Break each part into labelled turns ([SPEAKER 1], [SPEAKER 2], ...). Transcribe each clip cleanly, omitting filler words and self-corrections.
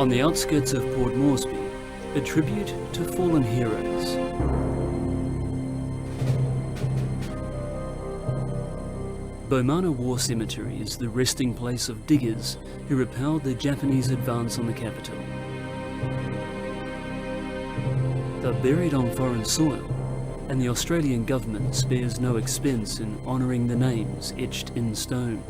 [SPEAKER 1] On the outskirts of Port Moresby, a tribute to fallen heroes. Bomana War Cemetery is the resting place of diggers who repelled the Japanese advance on the capital. They're buried on foreign soil, and the Australian government spares no expense in honouring the names etched in stone.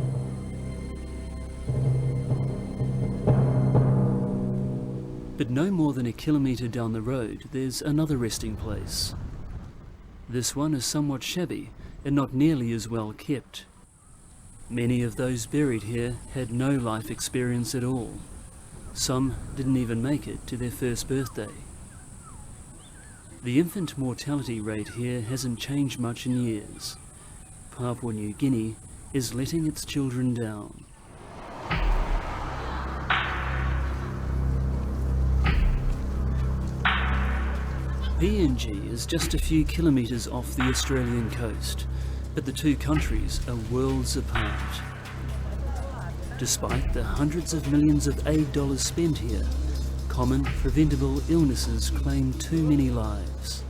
[SPEAKER 1] But no more than a kilometre down the road, there's another resting place. This one is somewhat shabby and not nearly as well kept. Many of those buried here had no life experience at all. Some didn't even make it to their first birthday. The infant mortality rate here hasn't changed much in years. Papua New Guinea is letting its children down. PNG is just a few kilometres off the Australian coast, but the two countries are worlds apart. Despite the hundreds of millions of aid dollars spent here, common preventable illnesses claim too many lives.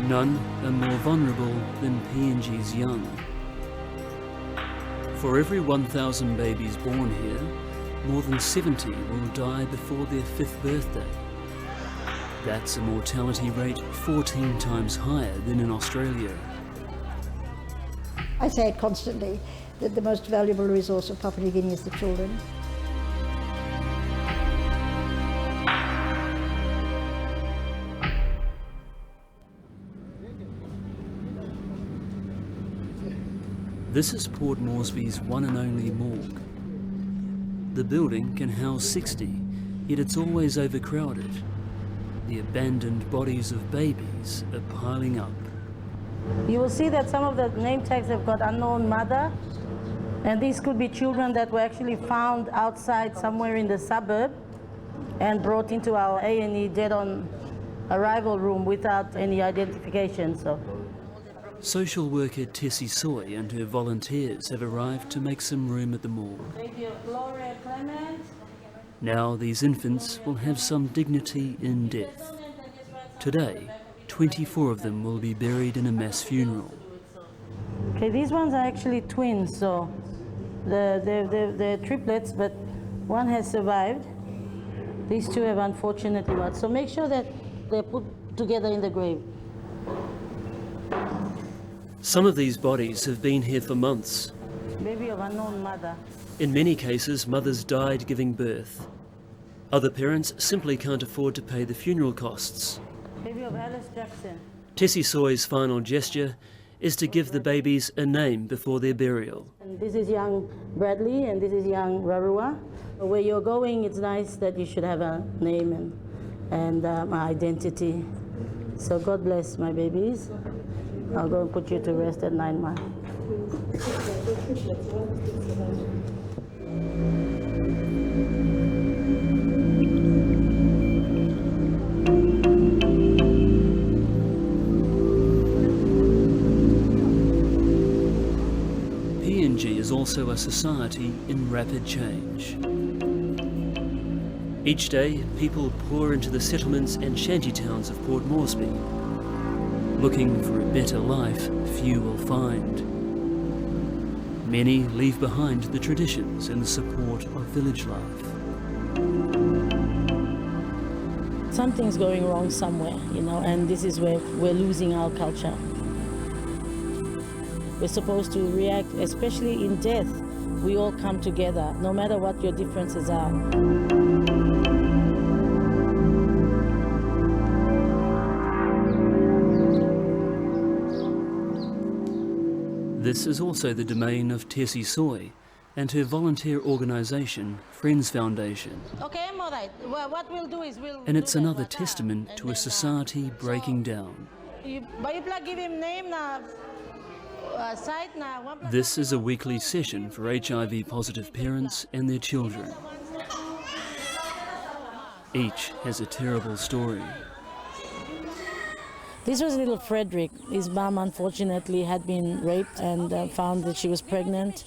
[SPEAKER 1] None are more vulnerable than PNG's young. For every 1,000 babies born here, more than 70 will die before their 5th birthday. That's a mortality rate 14 times higher than in Australia.
[SPEAKER 2] I say it constantly, that the most valuable resource of Papua New Guinea is the children.
[SPEAKER 1] This is Port Moresby's one and only morgue. The building can house 60, yet it's always overcrowded. The abandoned bodies of babies are piling up.
[SPEAKER 3] You will see that some of the name tags have got unknown mother, and these could be children that were actually found outside somewhere in the suburb and brought into our A&E dead on arrival room without any identification.
[SPEAKER 1] Social worker Tessie Soy and her volunteers have arrived to make some room at the morgue. Now these infants will have some dignity in death. Today, 24 of them will be buried in a mass funeral.
[SPEAKER 3] Okay, these ones are actually twins, so they're triplets, but one has survived. These two have unfortunately not. So make sure that they're put together in the grave.
[SPEAKER 1] Some of these bodies have been here for months.
[SPEAKER 3] Baby of unknown mother.
[SPEAKER 1] In many cases, mothers died giving birth. Other parents simply can't afford to pay the funeral costs.
[SPEAKER 3] Baby of Alice Jackson.
[SPEAKER 1] Tessie Soy's final gesture is to give the babies a name before their burial.
[SPEAKER 3] And this is young Bradley and this is young Rarua. Where you're going, it's nice that you should have a name and identity. So God bless my babies. I'll go and put you to rest at 9 months.
[SPEAKER 1] PNG is also a society in rapid change. Each day, people pour into the settlements and shantytowns of Port Moresby. Looking for a better life, few will find. Many leave behind the traditions and the support of village life.
[SPEAKER 3] Something's going wrong somewhere, and this is where we're losing our culture. We're supposed to react, especially in death. We all come together, no matter what your differences are.
[SPEAKER 1] This is also the domain of Tessie Soy and her volunteer organisation, Friends Foundation.
[SPEAKER 3] Okay, I'm all right. Well, what we'll do is
[SPEAKER 1] and it's another testament to a society breaking down. This is a weekly session for HIV-positive parents and their children. Each has a terrible story.
[SPEAKER 3] This was little Frederick. His mom unfortunately had been raped and found that she was pregnant.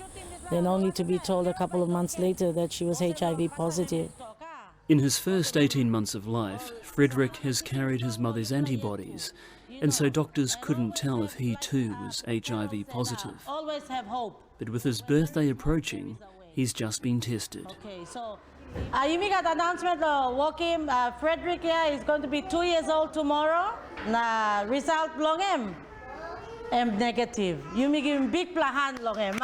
[SPEAKER 3] then only to be told a couple of months later that she was HIV positive.
[SPEAKER 1] In his first 18 months of life, Frederick has carried his mother's antibodies, and so doctors couldn't tell if he too was HIV positive.
[SPEAKER 3] Always have hope.
[SPEAKER 1] But with his birthday approaching, he's just been tested.
[SPEAKER 3] Okay, so you make an announcement, Joachim, Frederick here is going to be 2 years old tomorrow. Result long M negative. You make him big plahan long M.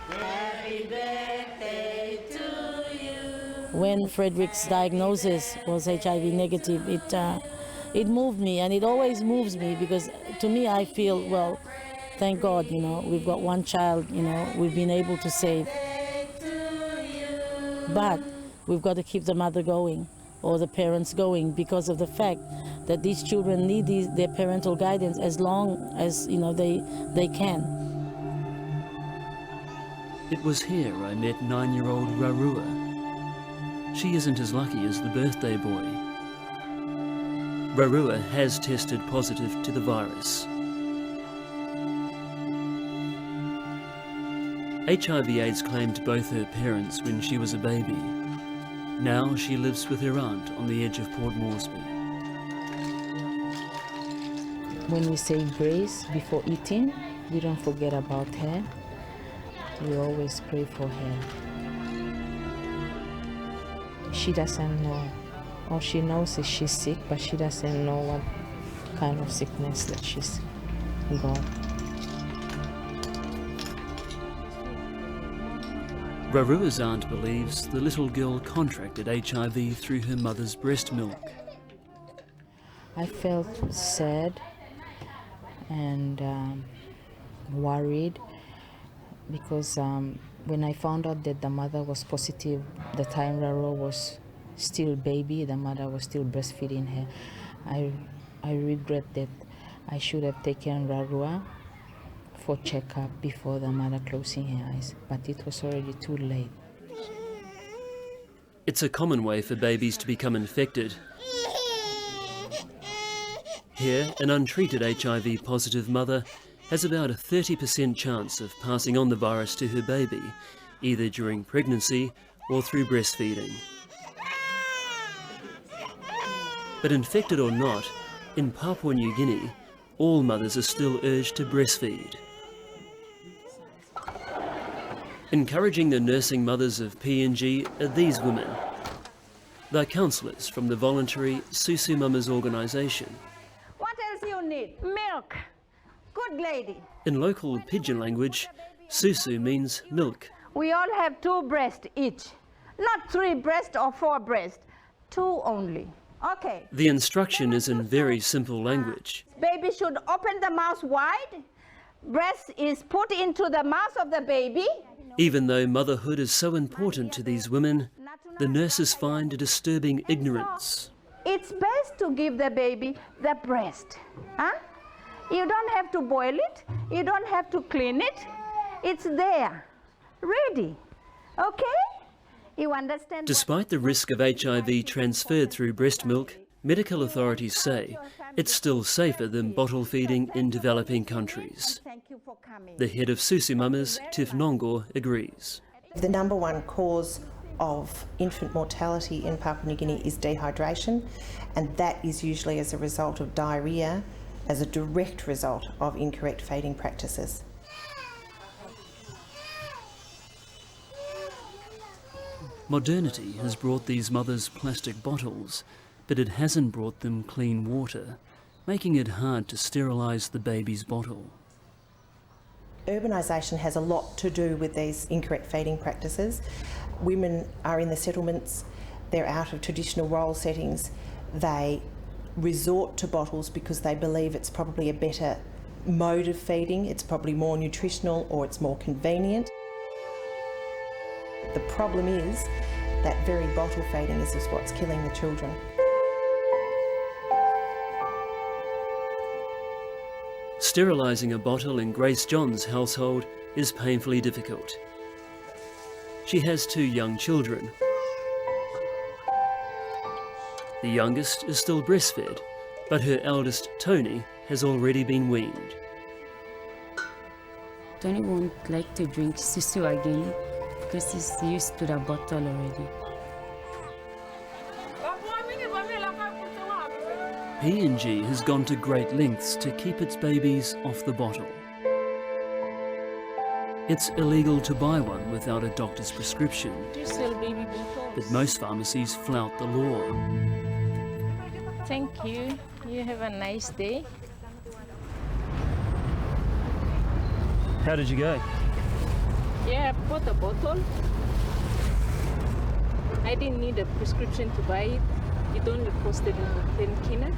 [SPEAKER 3] Happy birthday to you. When Frederick's diagnosis was HIV negative, it moved me, and it always moves me, because to me I feel, well, thank God, you know, we've got one child, you know, we've been able to save. But we've got to keep the mother going, or the parents going, because of the fact that these children need their parental guidance as long as, you know, they can.
[SPEAKER 1] It was here I met 9-year-old Rarua. She isn't as lucky as the birthday boy. Rarua has tested positive to the virus. HIV/AIDS claimed both her parents when she was a baby. Now she lives with her aunt on the edge of Port Moresby.
[SPEAKER 4] When we say grace before eating, we don't forget about her. We always pray for her. She doesn't know. All she knows is she's sick, but she doesn't know what kind of sickness that she's got.
[SPEAKER 1] Rarua's aunt believes the little girl contracted HIV through her mother's breast milk.
[SPEAKER 4] I felt sad and worried, because when I found out that the mother was positive, the time Rarua was still baby, the mother was still breastfeeding her, I regret that I should have taken Rarua for checkup before the mother closing her eyes, but it was already too late.
[SPEAKER 1] It's a common way for babies to become infected. Here, an untreated HIV-positive mother has about a 30% chance of passing on the virus to her baby, either during pregnancy or through breastfeeding. But infected or not, in Papua New Guinea, all mothers are still urged to breastfeed. Encouraging the nursing mothers of PNG are these women. They're counsellors from the voluntary Susu Mamas organisation.
[SPEAKER 5] What else you need? Milk. Good lady.
[SPEAKER 1] In local pidgin language, Susu means milk.
[SPEAKER 5] We all have 2 breasts each. Not 3 breasts or 4 breasts. 2 only. Okay.
[SPEAKER 1] The instruction is in very simple language.
[SPEAKER 5] Baby should open the mouth wide. Breast is put into the mouth of the baby.
[SPEAKER 1] Even though motherhood is so important to these women, the nurses find a disturbing ignorance.
[SPEAKER 5] It's best to give the baby the breast. Huh? You don't have to boil it. You don't have to clean it. It's there, ready. Okay? You understand?
[SPEAKER 1] Despite the risk of HIV transferred through breast milk, medical authorities say it's still safer than bottle feeding in developing countries. The head of Susu Mamas, Tiff Nongor, agrees.
[SPEAKER 6] The number one cause of infant mortality in Papua New Guinea is dehydration, and that is usually as a result of diarrhoea, as a direct result of incorrect feeding practices.
[SPEAKER 1] Modernity has brought these mothers plastic bottles, but it hasn't brought them clean water, making it hard to sterilise the baby's bottle.
[SPEAKER 6] Urbanisation has a lot to do with these incorrect feeding practices. Women are in the settlements, they're out of traditional role settings, they resort to bottles because they believe it's probably a better mode of feeding, it's probably more nutritional or it's more convenient. The problem is that very bottle feeding is just what's killing the children.
[SPEAKER 1] Sterilising a bottle in Grace John's household is painfully difficult. She has 2 young children. The youngest is still breastfed, but her eldest, Tony, has already been weaned.
[SPEAKER 7] Tony won't like to drink susu again because he's used to the bottle already.
[SPEAKER 1] PNG has gone to great lengths to keep its babies off the bottle. It's illegal to buy one without a doctor's prescription,
[SPEAKER 7] Do you sell baby bottles?
[SPEAKER 1] but most pharmacies flout the law.
[SPEAKER 7] Thank you. You have a nice day.
[SPEAKER 1] How did you go?
[SPEAKER 7] Yeah, I bought a bottle. I didn't need a prescription to buy it. It only costed 10 kina.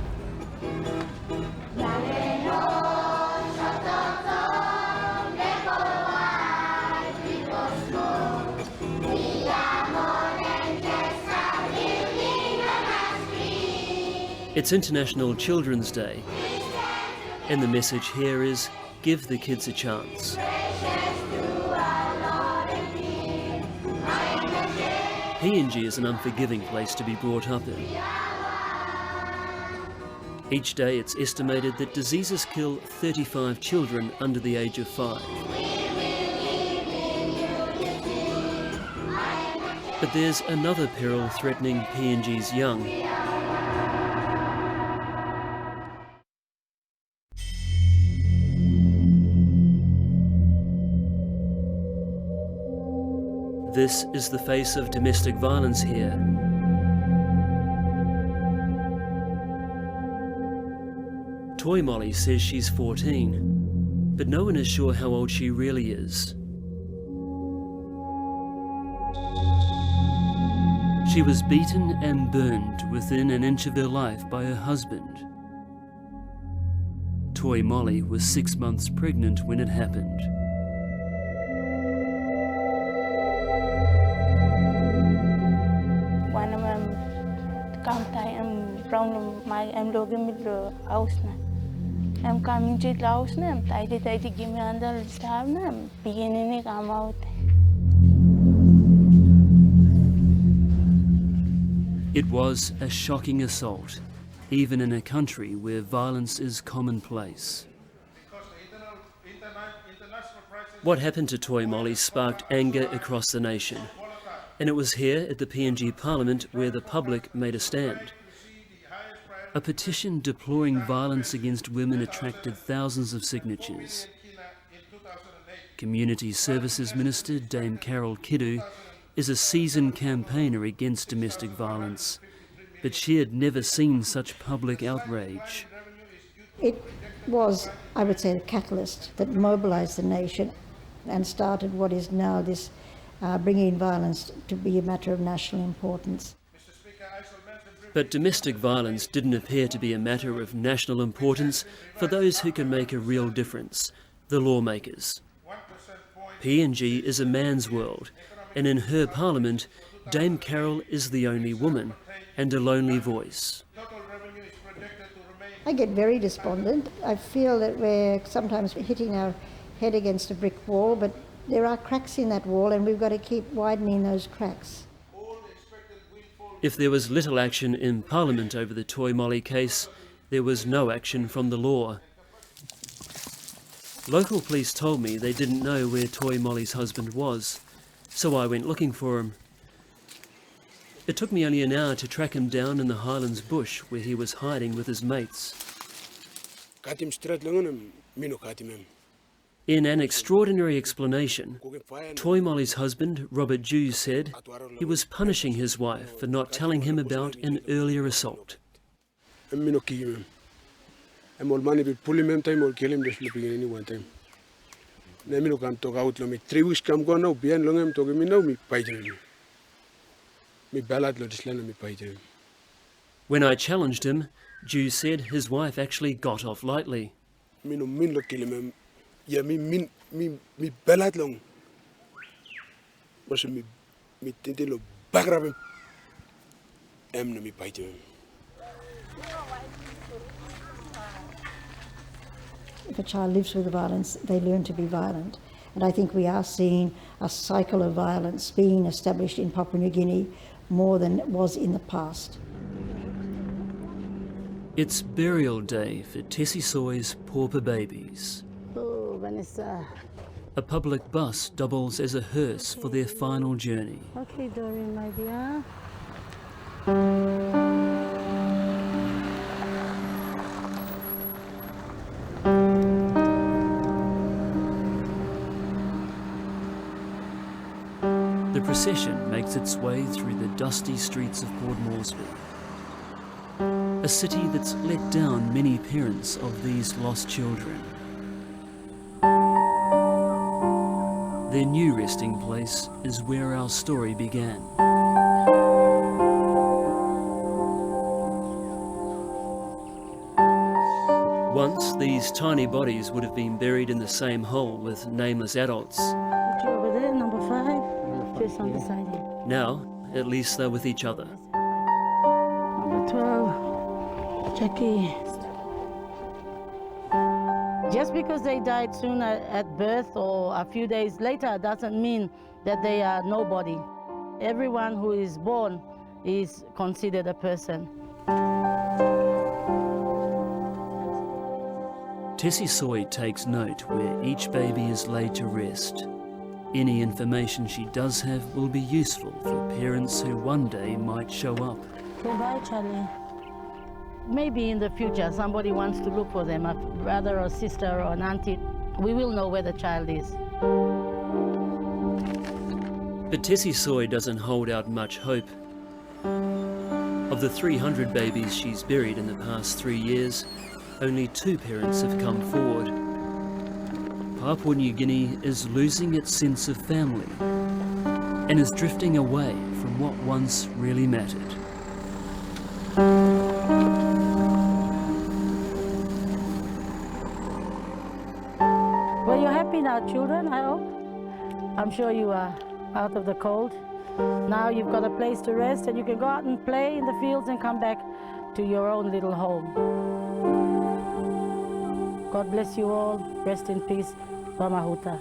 [SPEAKER 1] It's International Children's Day, and the message here is give the kids a chance. PNG is an unforgiving place to be brought up in. Each day it's estimated that diseases kill 35 children under the age of 5. But there's another peril threatening PNG's young. This is the face of domestic violence here. Toy Molly says she's 14, but no one is sure how old she really is. She was beaten and burned within an inch of her life by her husband. Toy Molly was 6 months pregnant when it happened.
[SPEAKER 8] I'm looking at the house now. I'm coming to the house now. I did give me under the staff now. Beginning to come out.
[SPEAKER 1] It was a shocking assault, even in a country where violence is commonplace. What happened to Toy Molly sparked anger across the nation, and it was here at the PNG Parliament where the public made a stand. A petition deploring violence against women attracted thousands of signatures. Community Services Minister Dame Carol Kidu is a seasoned campaigner against domestic violence, but she had never seen such public outrage.
[SPEAKER 2] It was, I would say, the catalyst that mobilised the nation and started what is now this bringing violence to be a matter of national importance.
[SPEAKER 1] But domestic violence didn't appear to be a matter of national importance for those who can make a real difference, the lawmakers. PNG is a man's world, and in her parliament, Dame Carol is the only woman and a lonely voice.
[SPEAKER 2] I get very despondent. I feel that we're sometimes hitting our head against a brick wall, but there are cracks in that wall and we've got to keep widening those cracks.
[SPEAKER 1] If there was little action in Parliament over the Toy Molly case, there was no action from the law. Local police told me they didn't know where Toy Molly's husband was, so I went looking for him. It took me only an hour to track him down in the Highlands bush where he was hiding with his mates. In an extraordinary explanation, Toy Molly's husband, Robert Jew, said he was punishing his wife for not telling him about an earlier assault. When I challenged him, Jew said his wife actually got off lightly.
[SPEAKER 2] If a child lives with violence, they learn to be violent. And I think we are seeing a cycle of violence being established in Papua New Guinea more than it was in the past.
[SPEAKER 1] It's burial day for Tessie Soy's pauper babies.
[SPEAKER 3] Oh, Vanessa.
[SPEAKER 1] A public bus doubles as a hearse for their final journey.
[SPEAKER 3] Okay, Doreen, my dear.
[SPEAKER 1] The procession makes its way through the dusty streets of Port Moresby, a city that's let down many parents of these lost children. Their new resting place is where our story began. Once, these tiny bodies would have been buried in the same hole with nameless adults.
[SPEAKER 3] Over there, number 5, just on the side here.
[SPEAKER 1] Now, at least they're with each other.
[SPEAKER 3] Number 12, Jackie. Just because they died soon at birth or a few days later doesn't mean that they are nobody. Everyone who is born is considered a person.
[SPEAKER 1] Tessie Soy takes note where each baby is laid to rest. Any information she does have will be useful for parents who one day might show up.
[SPEAKER 3] Goodbye, Charlie. Maybe in the future somebody wants to look for them, a brother or sister or an auntie. We will know where the child is.
[SPEAKER 1] But Tessie Soy doesn't hold out much hope. Of the 300 babies she's buried in the past 3 years, only 2 parents have come forward. Papua New Guinea is losing its sense of family and is drifting away from what once really mattered.
[SPEAKER 3] Well, you're happy now, children, I hope. I'm sure you are out of the cold. Now you've got a place to rest and you can go out and play in the fields and come back to your own little home. God bless you all. Rest in peace. Wamahuta.